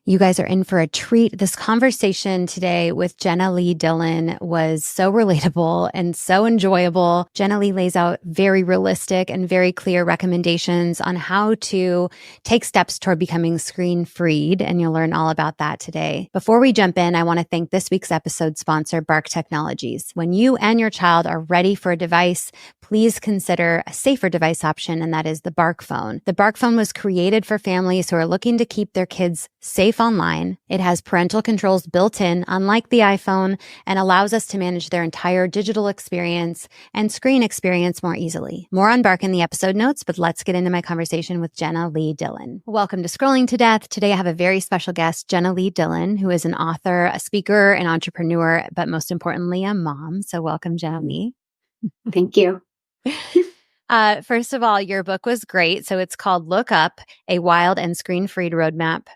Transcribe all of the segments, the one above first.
You guys are in for a treat. This conversation today with Jenna Lee Dillon was so relatable and so enjoyable. Jenna Lee lays out very realistic and very clear recommendations on how to take steps toward becoming screen-freed, and you'll learn all about that today. Before we jump in, I want to thank this week's episode sponsor, Bark Technologies. When you and your child are ready for a device, please consider a safer device option, and that is the Bark phone. The Bark phone was created for families who are looking to keep their kids safe online. It has parental controls built in, unlike the iPhone, and allows us to manage their entire digital experience and screen experience more easily. More on Bark in the episode notes, but let's get into my conversation with Jenna Lee Dillon. Welcome to Scrolling to Death. Today I have a very special guest, Jenna Lee Dillon, who is an author, a speaker, an entrepreneur, but most importantly, a mom. So welcome, Jenna Lee. Thank you. First of all, your book was great. So it's called Look Up, a Wild and Screen-Freed Roadmap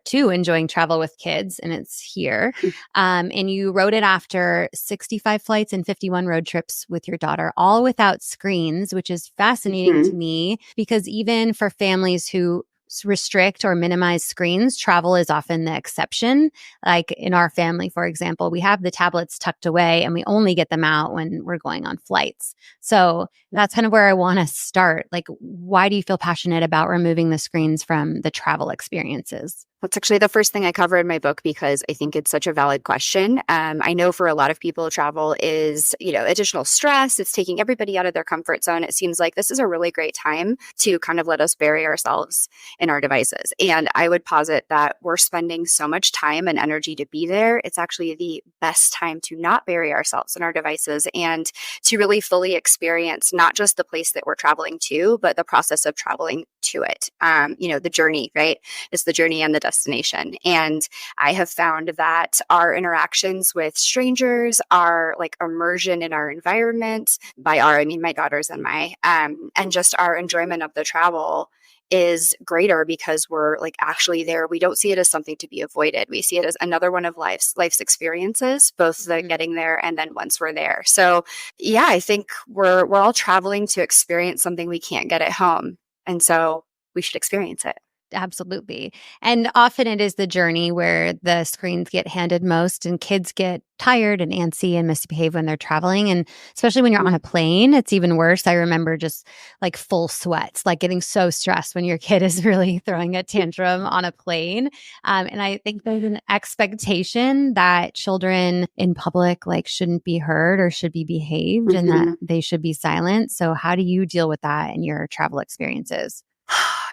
to Enjoying Travel with Kids. And it's here. And you wrote it after 65 flights and 51 road trips with your daughter, all without screens, which is fascinating to me because even for families who restrict or minimize screens, travel is often the exception. Like in our family, for example, we have the tablets tucked away and we only get them out when we're going on flights. So that's kind of where I want to start. Like, why do you feel passionate about removing the screens from the travel experiences? That's actually the first thing I cover in my book because I think it's such a valid question. I know for a lot of people, travel is, additional stress. It's taking everybody out of their comfort zone. It seems like this is a really great time to kind of let us bury ourselves in our devices. And I would posit that we're spending so much time and energy to be there. It's actually the best time to not bury ourselves in our devices and to really fully experience not just the place that we're traveling to, but the process of traveling to it. The journey, right? It's the journey and the destination. And I have found that our interactions with strangers, our like immersion in our environment, by our, I mean my daughters and and just our enjoyment of the travel is greater because we're like actually there. We don't see it as something to be avoided. We see it as another one of life's experiences, both the getting there and then once we're there. So yeah, I think we're all traveling to experience something we can't get at home. And so we should experience it. Absolutely. And often it is the journey where the screens get handed most and kids get tired and antsy and misbehave when they're traveling. And especially when you're on a plane, it's even worse. I remember just like full sweats, like getting so stressed when your kid is really throwing a tantrum on a plane. And I think there's an expectation that children in public like shouldn't be heard or should be behaved and that they should be silent. So how do you deal with that in your travel experiences?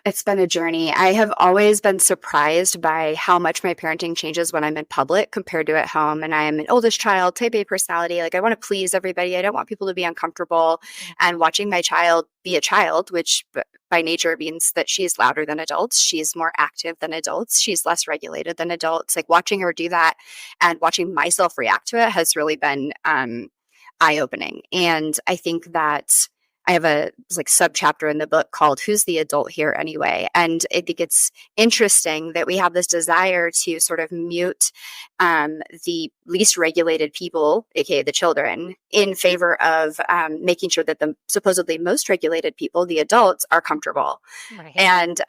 It's been a journey. I have always been surprised by how much my parenting changes when I'm in public compared to at home. And I am an oldest child, type A personality. Like I want to please everybody. I don't want people to be uncomfortable. And watching my child be a child, which by nature means that she's louder than adults. She's more active than adults. She's less regulated than adults. Like watching her do that and watching myself react to it has really been eye-opening. And I think that I have a subchapter in the book called Who's the Adult Here Anyway? And I think it's interesting that we have this desire to sort of mute the least regulated people, aka the children, in favor of making sure that the supposedly most regulated people, the adults, are comfortable. Right. And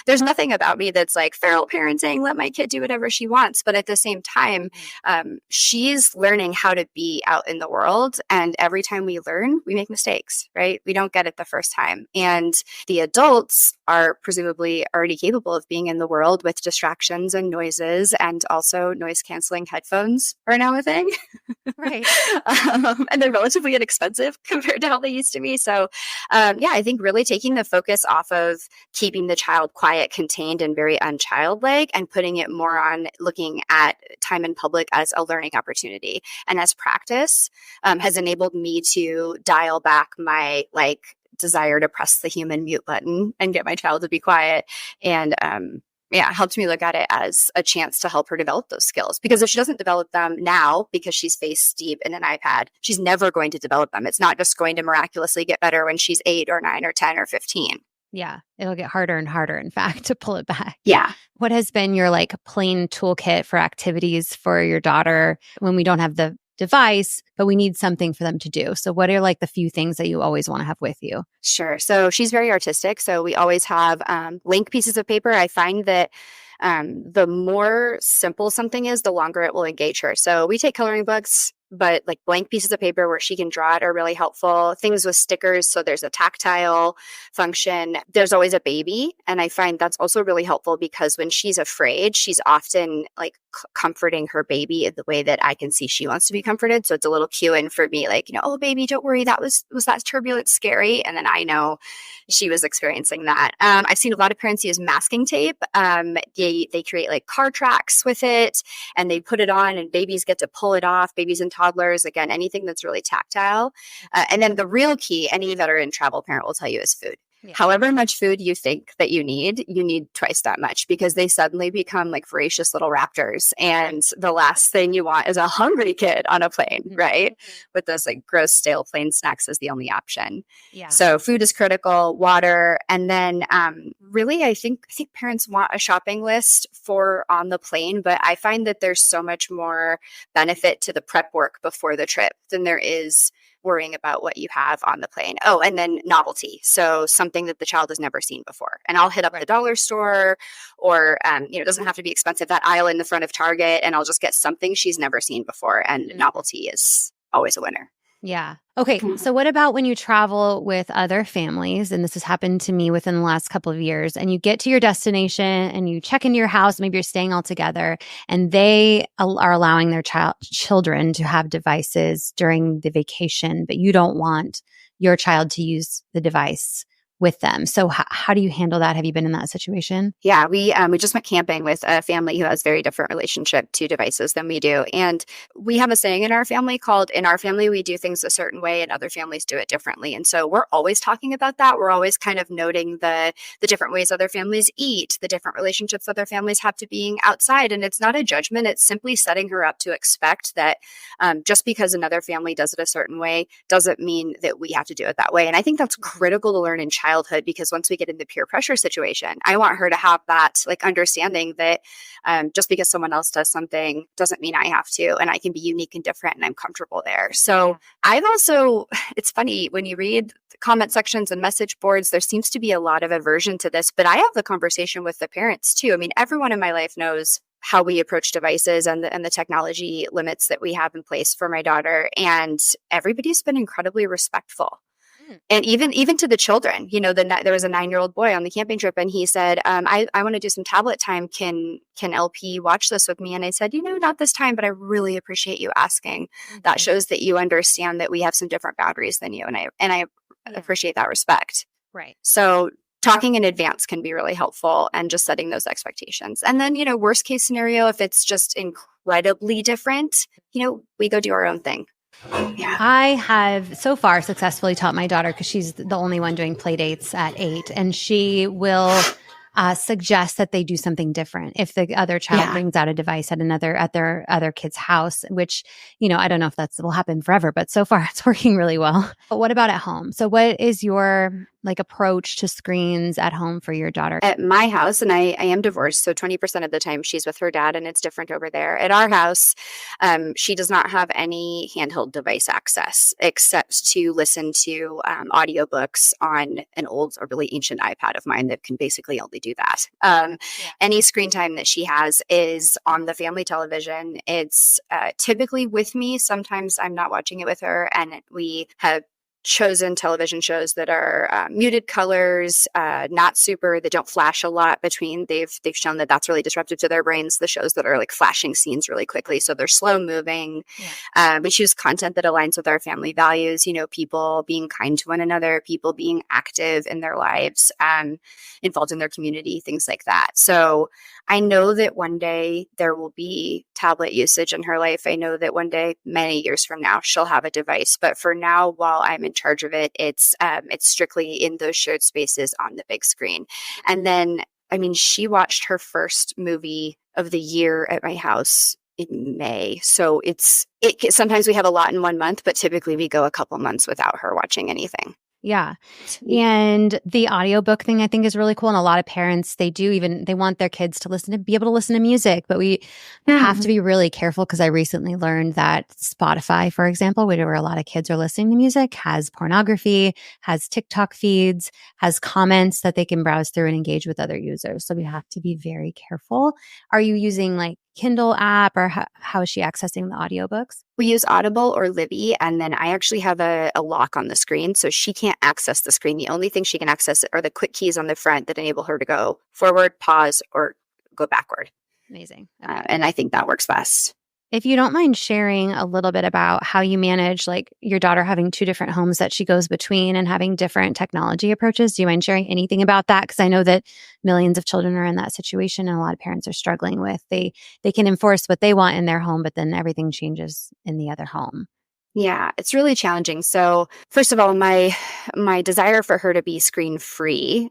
there's nothing about me that's like feral parenting, let my kid do whatever she wants. But at the same time, she's learning how to be out in the world. And every time we learn, we make mistakes. Right? We don't get it the first time. And the adults are presumably already capable of being in the world with distractions and noises, and also noise canceling headphones are now a thing. Right. And they're relatively inexpensive compared to how they used to be. So I think really taking the focus off of keeping the child quiet, contained, and very unchildlike, and putting it more on looking at time in public as a learning opportunity and as practice has enabled me to dial back my desire to press the human mute button and get my child to be quiet. And helped me look at it as a chance to help her develop those skills. Because if she doesn't develop them now because she's face deep in an iPad, she's never going to develop them. It's not just going to miraculously get better when she's 8 or 9 or 10 or 15. Yeah, it'll get harder and harder, in fact, to pull it back. Yeah. What has been your plain toolkit for activities for your daughter when we don't have the device, but we need something for them to do? So what are the few things that you always want to have with you? Sure. So she's very artistic. So we always have blank pieces of paper. I find that The more simple something is, the longer it will engage her. So we take coloring books, but like blank pieces of paper where she can draw it are really helpful. Things with stickers. So there's a tactile function. There's always a baby. And I find that's also really helpful because when she's afraid, she's often like comforting her baby in the way that I can see she wants to be comforted. So it's a little cue in for me, like, oh, baby, don't worry. Was that turbulence scary? And then I know she was experiencing that. I've seen a lot of parents use masking tape. They create like car tracks with it and they put it on and babies get to pull it off. Babies and toddlers, again, anything that's really tactile. And then the real key, any veteran travel parent will tell you, is food. Yeah. However much food you think that you need twice that much because they suddenly become like voracious little raptors. And the last thing you want is a hungry kid on a plane, right? With those like gross, stale plane snacks as the only option. Yeah. So food is critical, water. And then really, I think parents want a shopping list for on the plane, but I find that there's so much more benefit to the prep work before the trip than there is worrying about what you have on the plane. Oh, and then novelty. So something that the child has never seen before. And I'll hit up the dollar store or, it doesn't have to be expensive, that aisle in the front of Target, and I'll just get something she's never seen before. And novelty is always a winner. Yeah. Okay. So what about when you travel with other families? And this has happened to me within the last couple of years, and you get to your destination and you check into your house, maybe you're staying all together, and they are allowing their children to have devices during the vacation, but you don't want your child to use the device with them. So how do you handle that? Have you been in that situation? Yeah, we just went camping with a family who has very different relationship to devices than we do. And we have a saying in our family called, in our family, we do things a certain way and other families do it differently. And so we're always talking about that. We're always kind of noting the different ways other families eat, the different relationships other families have to being outside. And it's not a judgment. It's simply setting her up to expect that just because another family does it a certain way doesn't mean that we have to do it that way. And I think that's critical to learn in childhood, because once we get in the peer pressure situation, I want her to have that like understanding that just because someone else does something doesn't mean I have to, and I can be unique and different and I'm comfortable there. So I've also, it's funny when you read comment sections and message boards, there seems to be a lot of aversion to this, but I have the conversation with the parents too. I mean, everyone in my life knows how we approach devices and the technology limits that we have in place for my daughter. And everybody's been incredibly respectful. And even to the children, there was a 9-year-old boy on the camping trip, and he said, I want to do some tablet time. Can LP watch this with me? And I said, not this time, but I really appreciate you asking. Mm-hmm. That shows that you understand that we have some different boundaries than you. And I appreciate that respect. Right. So talking in advance can be really helpful, and just setting those expectations. And then, worst case scenario, if it's just incredibly different, we go do our own thing. Yeah. I have so far successfully taught my daughter, because she's the only one doing play dates at 8, and she will suggest that they do something different if the other child brings out a device at their other kid's house, which, I don't know if that will happen forever, but so far it's working really well. But what about at home? So what is your approach to screens at home for your daughter? At my house, and I am divorced, so 20% of the time she's with her dad, and it's different over there. At our house, she does not have any handheld device access except to listen to audiobooks on a really ancient iPad of mine that can basically only do that. Any screen time that she has is on the family television. It's typically with me. Sometimes I'm not watching it with her, and we have chosen television shows that are muted colors, not super, that don't flash a lot between. They've shown that that's really disruptive to their brains, the shows that are like flashing scenes really quickly. So they're slow moving. We choose content that aligns with our family values, people being kind to one another, people being active in their lives, involved in their community, things like that. So I know that one day there will be tablet usage in her life. I know that one day, many years from now, she'll have a device. But for now, while I'm in charge of it, it's strictly in those shared spaces on the big screen. And then, she watched her first movie of the year at my house in May. So sometimes we have a lot in 1 month, but typically we go a couple months without her watching anything. Yeah. And the audiobook thing I think is really cool. And a lot of parents, they want their kids to be able to listen to music, but we have to be really careful because I recently learned that Spotify, for example, where a lot of kids are listening to music, has pornography, has TikTok feeds, has comments that they can browse through and engage with other users. So we have to be very careful. Are you using like Kindle app or how is she accessing the audiobooks? We use Audible or Libby, and then I actually have a lock on the screen, so she can't access the screen. The only thing she can access are the quick keys on the front that enable her to go forward, pause, or go backward. Amazing. Okay. And I think that works best. If you don't mind sharing a little bit about how you manage like your daughter having two different homes that she goes between and having different technology approaches, do you mind sharing anything about that? Because I know that millions of children are in that situation and a lot of parents are struggling with they can enforce what they want in their home, but then everything changes in the other home. Yeah, it's really challenging. So first of all, my desire for her to be screen free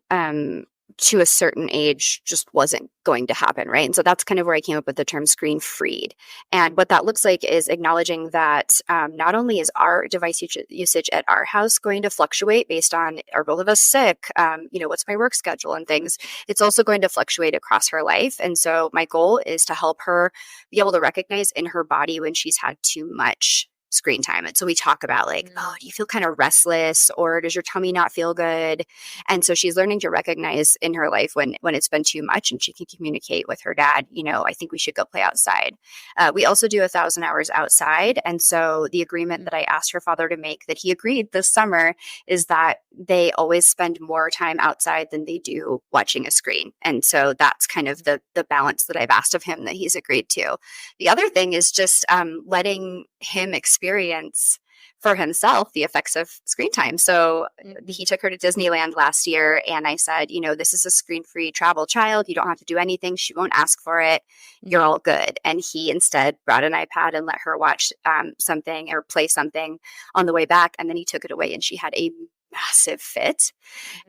to a certain age just wasn't going to happen, right? And so that's kind of where I came up with the term screen freed. And what that looks like is acknowledging that not only is our device usage at our house going to fluctuate based on are both of us sick, what's my work schedule and things, it's also going to fluctuate across her life. And so my goal is to help her be able to recognize in her body when she's had too much screen time. And so we talk about like, oh, do you feel kind of restless or does your tummy not feel good? And so she's learning to recognize in her life when it's been too much, and she can communicate with her dad, I think we should go play outside. We also do 1,000 hours outside. And so the agreement that I asked her father to make that he agreed this summer is that they always spend more time outside than they do watching a screen. And so that's kind of the balance that I've asked of him that he's agreed to. The other thing is just letting him experience for himself the effects of screen time. So he took her to Disneyland last year, and I said, this is a screen-free travel child. You don't have to do anything. She won't ask for it. You're all good. And he instead brought an iPad and let her watch something or play something on the way back. And then he took it away, and she had a massive fit.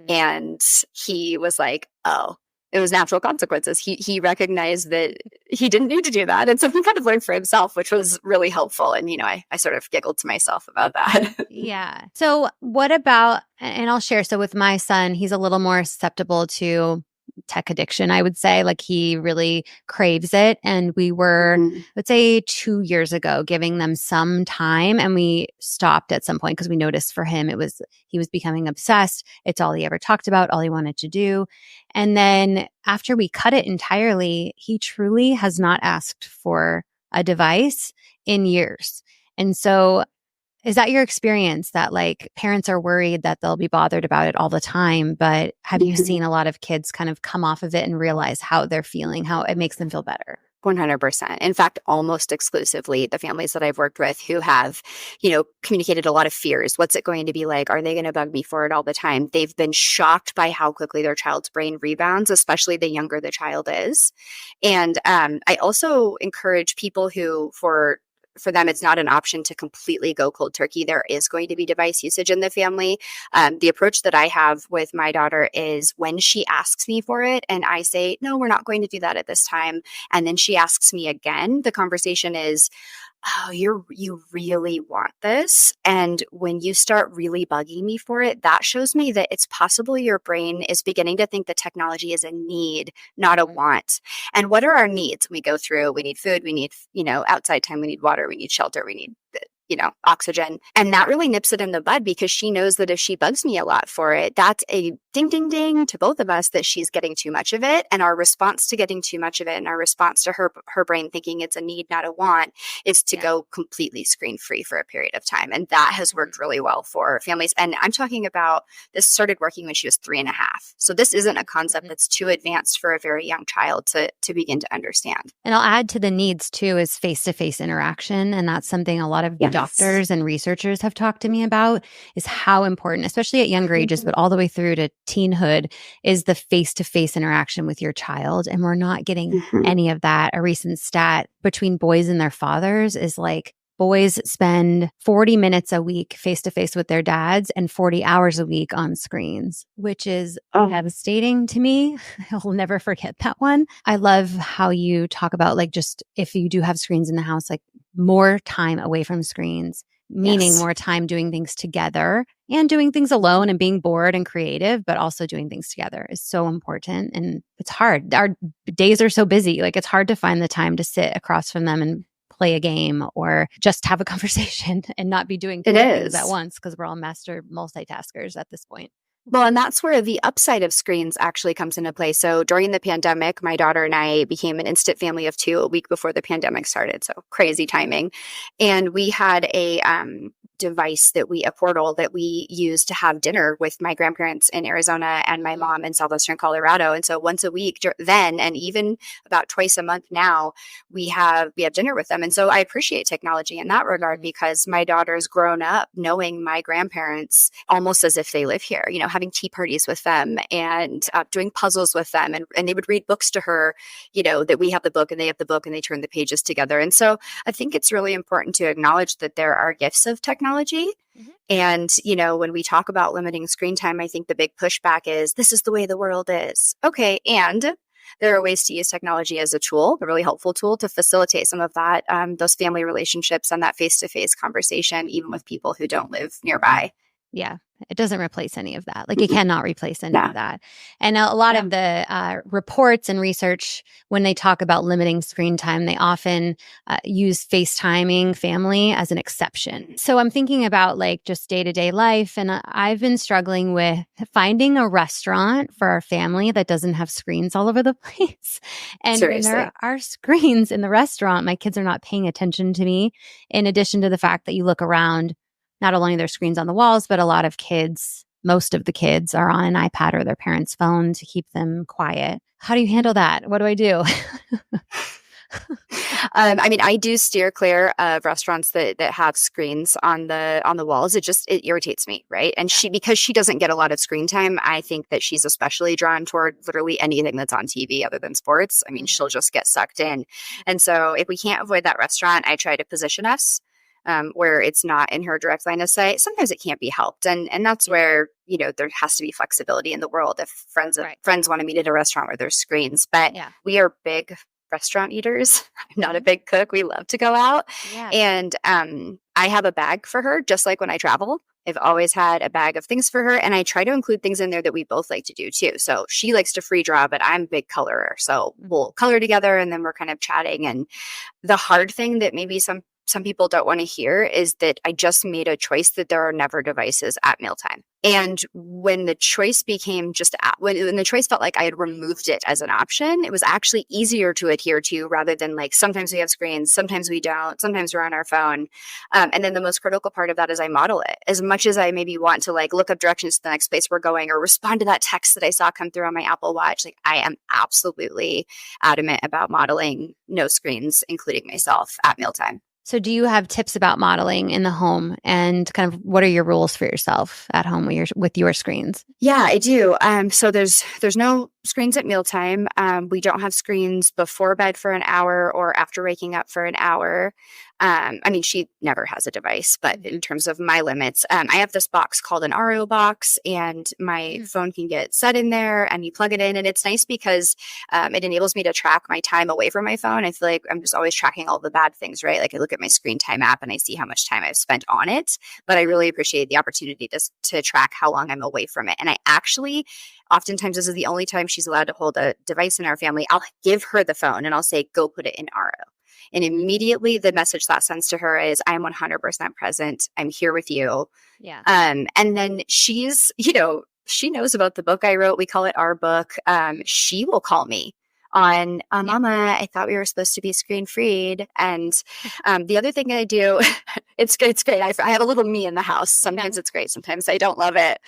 And he was like, oh, it was natural consequences. He recognized that he didn't need to do that. And so he kind of learned for himself, which was really helpful. And, I sort of giggled to myself about that. Yeah. So what about, and I'll share, so with my son, he's a little more susceptible to tech addiction, I would say. Like he really craves it. And we were, let's say 2 years ago, giving them some time, and we stopped at some point because we noticed for him, he was becoming obsessed. It's all he ever talked about, all he wanted to do. And then after we cut it entirely, he truly has not asked for a device in years. And so is that your experience that like parents are worried that they'll be bothered about it all the time? But have you seen a lot of kids kind of come off of it and realize how they're feeling, how it makes them feel better? 100%. In fact, almost exclusively the families that I've worked with who have, communicated a lot of fears. What's it going to be like? Are they going to bug me for it all the time? They've been shocked by how quickly their child's brain rebounds, especially the younger the child is. And I also encourage people who, for them, it's not an option to completely go cold turkey. There is going to be device usage in the family. The approach that I have with my daughter is when she asks me for it and I say, no, we're not going to do that at this time. And then she asks me again, the conversation is, oh, you really want this. And when you start really bugging me for it, that shows me that it's possible your brain is beginning to think that technology is a need, not a want. And what are our needs? We go through, we need food, we need, outside time, we need water, we need shelter, we need oxygen. And that really nips it in the bud because she knows that if she bugs me a lot for it, that's a ding, ding, ding to both of us that she's getting too much of it. And our response to getting too much of it and our response to her brain thinking it's a need, not a want, is to go completely screen free for a period of time. And that has worked really well for families. And I'm talking about this started working when she was 3.5. So this isn't a concept that's too advanced for a very young child to begin to understand. And I'll add to the needs too is face-to-face interaction. And that's something a lot of doctors and researchers have talked to me about, is how important, especially at younger ages, but all the way through to teenhood, is the face-to-face interaction with your child. And we're not getting any of that. A recent stat between boys and their fathers is like boys spend 40 minutes a week face-to-face with their dads and 40 hours a week on screens, which is devastating to me. I'll never forget that one. I love how you talk about like just if you do have screens in the house, like more time away from screens meaning Yes. more time doing things together and doing things alone and being bored and creative, but also doing things together is so important. And it's hard. Our days are so busy. Like it's hard to find the time to sit across from them and play a game or just have a conversation and not be doing It 20 things at is. once because we're all master multitaskers at this point. Well, and that's where the upside of screens actually comes into play. So during the pandemic, my daughter and I became an instant family of two a week before the pandemic started. So crazy timing. And we had a device a portal that we used to have dinner with my grandparents in Arizona and my mom in southwestern Colorado. And so once a week then, and even about twice a month now, we have dinner with them. And so I appreciate technology in that regard because my daughter's grown up knowing my grandparents almost as if they live here, having tea parties with them and doing puzzles with them. And they would read books to her, that we have the book and they have the book and they turn the pages together. And so I think it's really important to acknowledge that there are gifts of technology. Mm-hmm. And, when we talk about limiting screen time, I think the big pushback is this is the way the world is. Okay. And there are ways to use technology as a tool, a really helpful tool to facilitate some of that, those family relationships and that face-to-face conversation, even with people who don't live nearby. Yeah. It doesn't replace any of that. Like it cannot replace any of that. And a lot of the reports and research, when they talk about limiting screen time, they often use FaceTiming family as an exception. So I'm thinking about like just day-to-day life. And I've been struggling with finding a restaurant for our family that doesn't have screens all over the place. And Seriously. when there are screens in the restaurant, my kids are not paying attention to me. In addition to the fact that you look around, not only are there screens on the walls, but a lot of kids, most of the kids are on an iPad or their parents' phone to keep them quiet. How do you handle that? What do I do? I do steer clear of restaurants that have screens on the walls. It irritates me, right? And because she doesn't get a lot of screen time, I think that she's especially drawn toward literally anything that's on TV other than sports. She'll just get sucked in. And so if we can't avoid that restaurant, I try to position us where it's not in her direct line of sight. Sometimes it can't be helped. And that's where, there has to be flexibility in the world if friends want to meet at a restaurant where there's screens. But we are big restaurant eaters. I'm not a big cook. We love to go out. Yeah. And I have a bag for her, just like when I travel. I've always had a bag of things for her. And I try to include things in there that we both like to do too. So she likes to free draw, but I'm a big colorer. So we'll color together and then we're kind of chatting. And the hard thing that maybe some people don't want to hear is that I just made a choice that there are never devices at mealtime. And when the choice became when the choice felt like I had removed it as an option, it was actually easier to adhere to rather than like sometimes we have screens, sometimes we don't, sometimes we're on our phone. And then the most critical part of that is I model it. As much as I maybe want to like look up directions to the next place we're going or respond to that text that I saw come through on my Apple Watch, like I am absolutely adamant about modeling no screens, including myself at mealtime. So do you have tips about modeling in the home and kind of what are your rules for yourself at home with your screens? Yeah, I do. So there's no screens at mealtime. We don't have screens before bed for an hour or after waking up for an hour. She never has a device, but in terms of my limits, I have this box called an RO box and my phone can get set in there and you plug it in. And it's nice because it enables me to track my time away from my phone. I feel like I'm just always tracking all the bad things, right? Like I look at my screen time app and I see how much time I've spent on it, but I really appreciate the opportunity to track how long I'm away from it. And I actually, oftentimes this is the only time she's allowed to hold a device in our family. I'll give her the phone and I'll say, go put it in RO. And immediately the message that sends to her is, I am 100% present. I'm here with you. Yeah. And then she's, she knows about the book I wrote. We call it Our Book. She will call me on, Mama, I thought we were supposed to be screen freed. And the other thing I do, it's great. I have a little me in the house. Sometimes it's great. Sometimes I don't love it.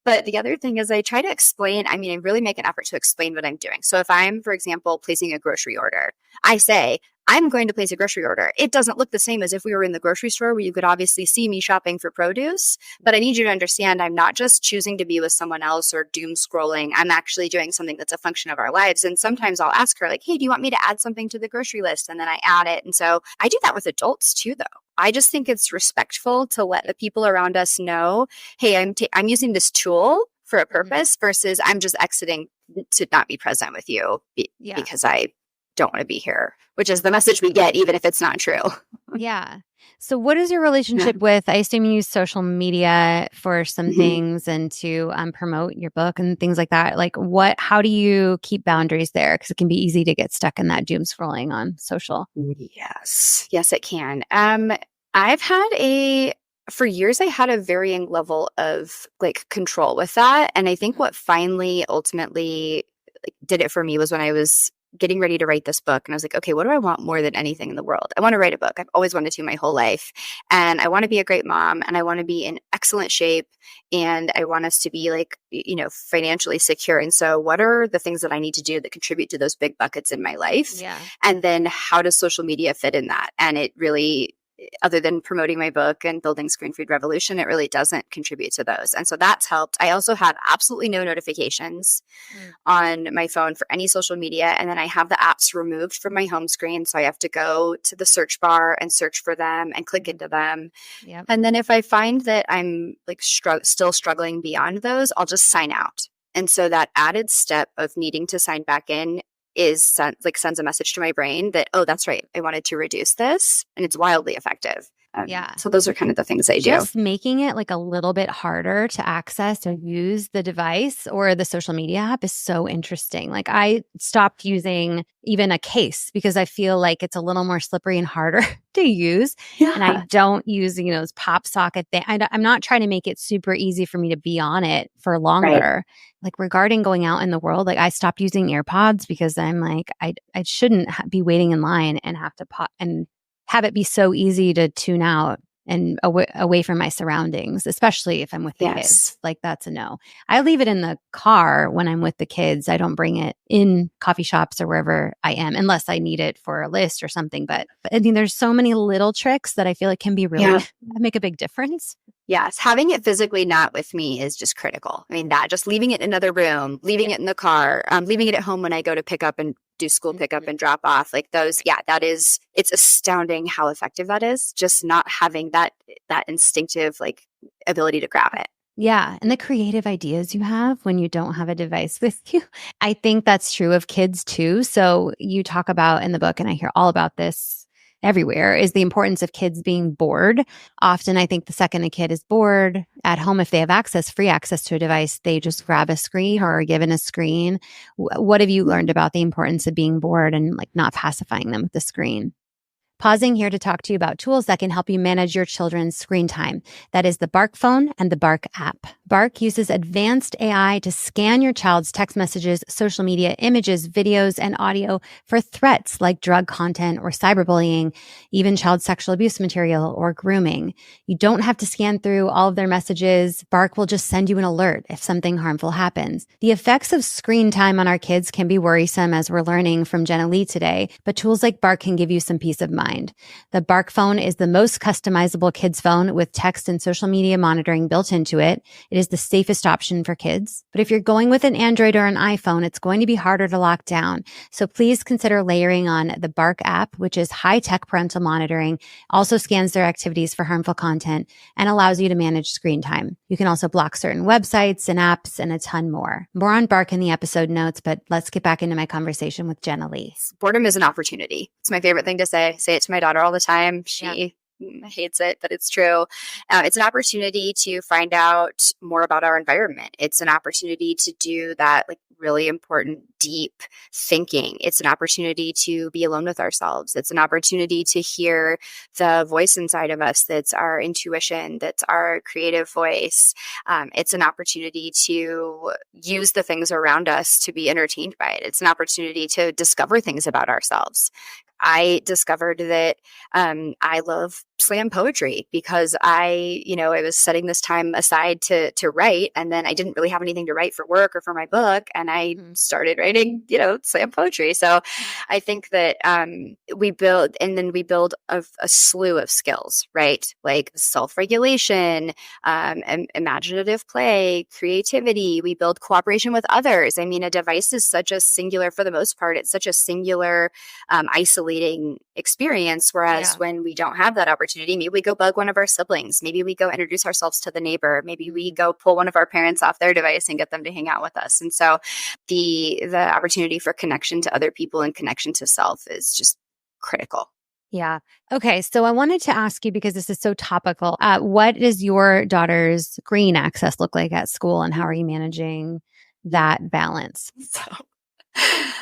But the other thing is I try to explain, I really make an effort to explain what I'm doing. So if I'm, for example, placing a grocery order, I say, I'm going to place a grocery order. It doesn't look the same as if we were in the grocery store where you could obviously see me shopping for produce. But I need you to understand I'm not just choosing to be with someone else or doom scrolling. I'm actually doing something that's a function of our lives. And sometimes I'll ask her like, hey, do you want me to add something to the grocery list? And then I add it. And so I do that with adults too, though. I just think it's respectful to let the people around us know, hey, I'm using this tool for a purpose versus I'm just exiting to not be present with you because I don't want to be here, which is the message we get, even if it's not true. Yeah. So what is your relationship with, I assume you use social media for some things and to promote your book and things like that. Like how do you keep boundaries there? Because it can be easy to get stuck in that doom scrolling on social. Yes. Yes, it can. For years, I had a varying level of like control with that. And I think what finally ultimately did it for me was when I was getting ready to write this book. And I was like, okay, what do I want more than anything in the world? I want to write a book. I've always wanted to my whole life. And I want to be a great mom and I want to be in excellent shape. And I want us to be like, financially secure. And so what are the things that I need to do that contribute to those big buckets in my life? Yeah. And then how does social media fit in that? And it really, other than promoting my book and building Screen Food Revolution, it really doesn't contribute to those. And so that's helped. I also have absolutely no notifications on my phone for any social media. And then I have the apps removed from my home screen. So I have to go to the search bar and search for them and click into them. Yep. And then if I find that I'm like still struggling beyond those, I'll just sign out. And so that added step of needing to sign back in sends a message to my brain that, oh, that's right, I wanted to reduce this, and it's wildly effective. Yeah. So those are kind of the things I do. Just making it like a little bit harder to access or use the device or the social media app is so interesting. Like I stopped using even a case because I feel like it's a little more slippery and harder to use. Yeah. And I don't use, this pop socket thing. I'm not trying to make it super easy for me to be on it for longer. Right. Like regarding going out in the world, like I stopped using AirPods because I'm like, I shouldn't be waiting in line and have to pop and have it be so easy to tune out and away from my surroundings, especially if I'm with the kids. Like that's a no. I leave it in the car when I'm with the kids. I don't bring it in coffee shops or wherever I am, unless I need it for a list or something. But I mean, there's so many little tricks that I feel like can be really make a big difference. Yes. Having it physically not with me is just critical. I mean, that just leaving it in another room, leaving it in the car, leaving it at home when I go to pick up and do school pickup and drop off, like those. Yeah, it's astounding how effective that is. Just not having that instinctive like ability to grab it. Yeah. And the creative ideas you have when you don't have a device with you. I think that's true of kids too. So you talk about in the book, and I hear all about this everywhere, is the importance of kids being bored. Often, I think the second a kid is bored at home, if they have free access to a device, they just grab a screen or are given a screen. What have you learned about the importance of being bored and like not pacifying them with the screen? Pausing here to talk to you about tools that can help you manage your children's screen time. That is the Bark phone and the Bark app. Bark uses advanced AI to scan your child's text messages, social media, images, videos, and audio for threats like drug content or cyberbullying, even child sexual abuse material or grooming. You don't have to scan through all of their messages. Bark will just send you an alert if something harmful happens. The effects of screen time on our kids can be worrisome, as we're learning from Jenna Lee today, but tools like Bark can give you some peace of mind. The Bark phone is the most customizable kids phone with text and social media monitoring built into it. It is the safest option for kids. But if you're going with an Android or an iPhone, it's going to be harder to lock down. So please consider layering on the Bark app, which is high-tech parental monitoring, also scans their activities for harmful content, and allows you to manage screen time. You can also block certain websites and apps and a ton more. More on Bark in the episode notes, but let's get back into my conversation with Jenna Lee. Boredom is an opportunity. It's my favorite thing to say. I say it to my daughter all the time. She hates it, but it's true. It's an opportunity to find out more about our environment. It's an opportunity to do that like really important, deep thinking. It's an opportunity to be alone with ourselves. It's an opportunity to hear the voice inside of us. That's our intuition. That's our creative voice. It's an opportunity to use the things around us to be entertained by it. It's an opportunity to discover things about ourselves. I discovered that I love slam poetry because I was setting this time aside to write, and then I didn't really have anything to write for work or for my book, and I started writing, slam poetry. So I think that we build a slew of skills, right? Like self-regulation, imaginative play, creativity. We build cooperation with others. I mean, a device is such a singular, for the most part, it's such a singular, isolating experience. Whereas when we don't have that opportunity, maybe we go bug one of our siblings. Maybe we go introduce ourselves to the neighbor. Maybe we go pull one of our parents off their device and get them to hang out with us. And so the opportunity for connection to other people and connection to self is just critical. Yeah. Okay. So I wanted to ask you, because this is so topical, what does your daughter's screen access look like at school, and how are you managing that balance? So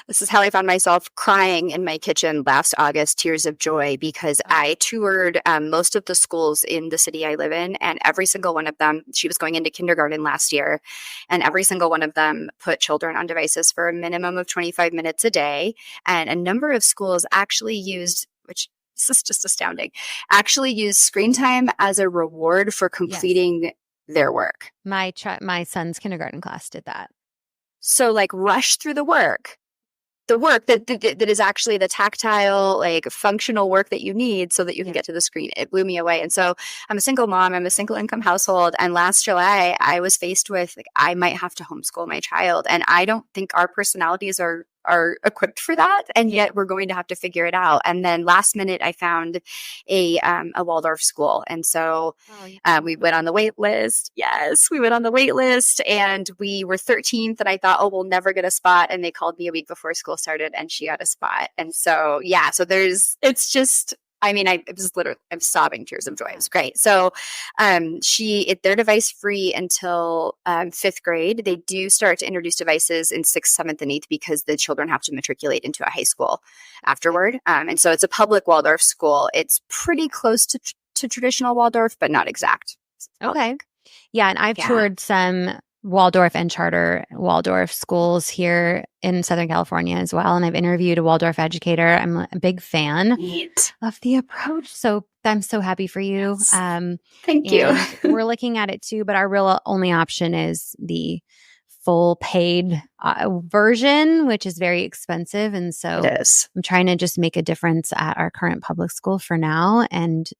this is how I found myself crying in my kitchen last August, tears of joy, because I toured most of the schools in the city I live in, and every single one of them, she was going into kindergarten last year, and every single one of them put children on devices for a minimum of 25 minutes a day. And a number of schools actually used, which this is just astounding, actually used screen time as a reward for completing their work. My son's kindergarten class did that. So like rush through the work that is actually the tactile, like functional work that you need so that you can get to the screen. It blew me away. And so I'm a single mom, I'm a single income household. And last July I was faced with, like, I might have to homeschool my child. And I don't think our personalities are equipped for that. And yet we're going to have to figure it out. And then last minute I found a Waldorf school. And so we went on the wait list. Yes, we went on the wait list, and we were 13th, and I thought, oh, we'll never get a spot. And they called me a week before school started, and she got a spot. And so, yeah, so it's just, I mean, I'm sobbing tears of joy. It was great. So they're device free until 5th grade. They do start to introduce devices in 6th, 7th, and 8th, because the children have to matriculate into a high school afterward. And so it's a public Waldorf school. It's pretty close to traditional Waldorf, but not exact. Okay. Yeah. And I've toured some Waldorf and charter Waldorf schools here in Southern California as well. And I've interviewed a Waldorf educator. I'm a big fan of the approach. So I'm so happy for you. Yes. Thank you. We're looking at it too, but our real only option is the full paid version, which is very expensive. And so I'm trying to just make a difference at our current public school for now, and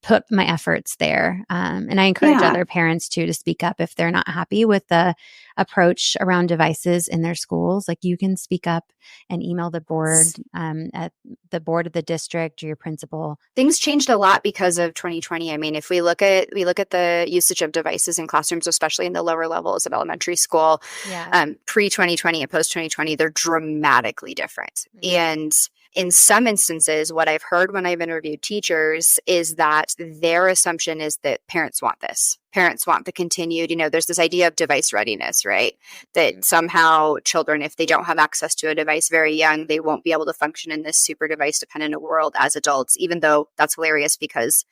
put my efforts there. And I encourage other parents too to speak up if they're not happy with the approach around devices in their schools. Like, you can speak up and email the board, at the board of the district, or your principal. Things changed a lot because of 2020. I mean, if we look at the usage of devices in classrooms, especially in the lower levels of elementary school, pre-2020 and post-2020, they're dramatically different. Mm-hmm. And in some instances, what I've heard when I've interviewed teachers is that their assumption is that parents want this. Parents want the continued, there's this idea of device readiness, right? That somehow children, if they don't have access to a device very young, they won't be able to function in this super device dependent world as adults, even though that's hilarious because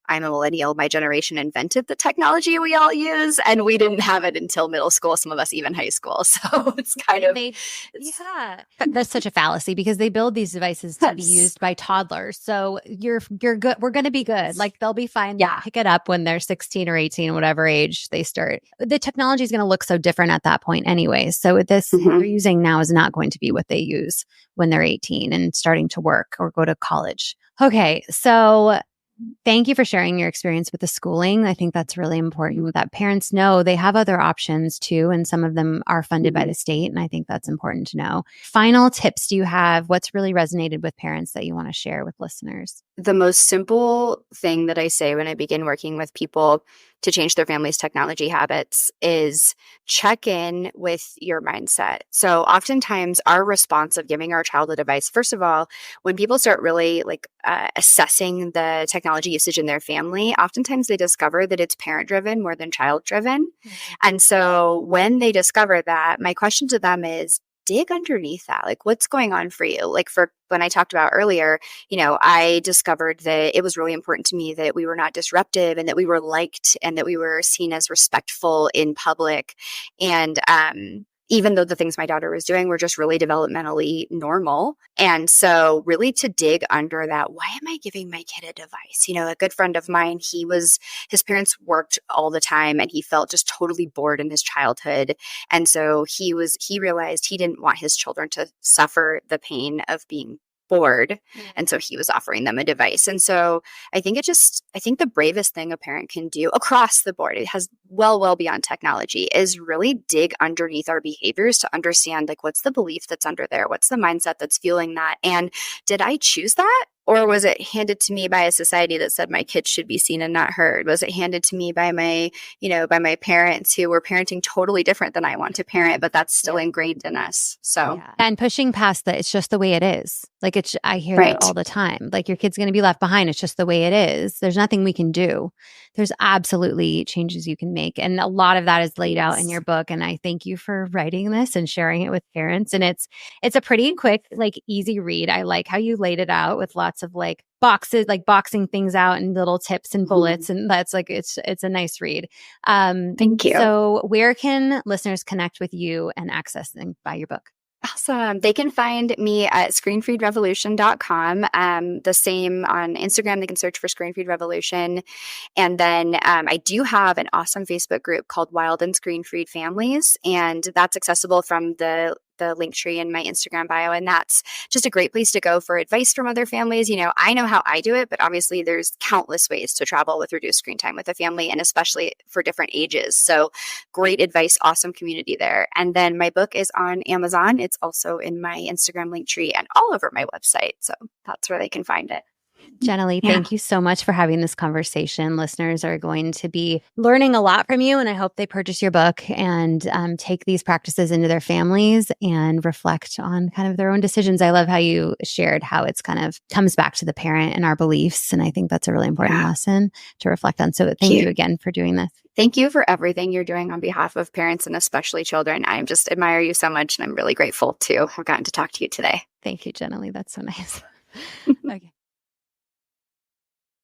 I'm a millennial. My generation invented the technology we all use, and we didn't have it until middle school, some of us even high school. So it's kind of... That's such a fallacy, because they build these devices to be used by toddlers. So you're good. We're going to be good. Like, they'll be fine. Yeah. Pick it up when they're 16 or 18, whatever age they start. The technology is going to look so different at that point anyway. So this what they're using now is not going to be what they use when they're 18 and starting to work or go to college. Okay. So thank you for sharing your experience with the schooling. I think that's really important that parents know they have other options too, and some of them are funded by the state. And I think that's important to know. Final tips do you have? What's really resonated with parents that you want to share with listeners? The most simple thing that I say when I begin working with people to change their family's technology habits is check in with your mindset. So oftentimes our response of giving our child a device, first of all, when people start really assessing the technology usage in their family, oftentimes they discover that it's parent driven more than child driven. Mm-hmm. And so when they discover that, my question to them is, dig underneath that. Like, what's going on for you? Like, for when I talked about earlier, I discovered that it was really important to me that we were not disruptive, and that we were liked, and that we were seen as respectful in public. And even though the things my daughter was doing were just really developmentally normal. And so really to dig under that, why am I giving my kid a device? A good friend of mine, his parents worked all the time, and he felt just totally bored in his childhood. And so he realized he didn't want his children to suffer the pain of being bored. And so he was offering them a device. And so I think the bravest thing a parent can do across the board, it has well beyond technology, is really dig underneath our behaviors to understand, like, what's the belief that's under there? What's the mindset that's fueling that? And did I choose that? Or was it handed to me by a society that said my kids should be seen and not heard? Was it handed to me by my, by my parents who were parenting totally different than I want to parent, but that's still ingrained in us. So, and pushing past that, it's just the way it is. Like I hear that all the time. Like your kid's going to be left behind. It's just the way it is. There's nothing we can do. There's absolutely changes you can make. And a lot of that is laid out in your book. And I thank you for writing this and sharing it with parents. And it's a pretty quick, like easy read. I like how you laid it out with lots of like boxes, like boxing things out and little tips and bullets. And that's like, it's a nice read. Thank you. So where can listeners connect with you and access and buy your book? Awesome. They can find me at screenfeedrevolution.com. The same on Instagram. They can search for Screen Feed Revolution. And then I do have an awesome Facebook group called Wild and Screen Freed Families. And that's accessible from the link tree in my Instagram bio. And that's just a great place to go for advice from other families. I know how I do it, but obviously there's countless ways to travel with reduced screen time with a family, and especially for different ages. So great advice, awesome community there. And then my book is on Amazon. It's also in my Instagram link tree and all over my website. So that's where they can find it. Jenna Lee, thank you so much for having this conversation. Listeners are going to be learning a lot from you, and I hope they purchase your book and take these practices into their families and reflect on kind of their own decisions. I love how you shared how it's kind of comes back to the parent and our beliefs, and I think that's a really important lesson to reflect on. So thank you again for doing this. Thank you for everything you're doing on behalf of parents and especially children. I just admire you so much, and I'm really grateful to have gotten to talk to you today. Thank you, Jenna Lee. That's so nice. Okay.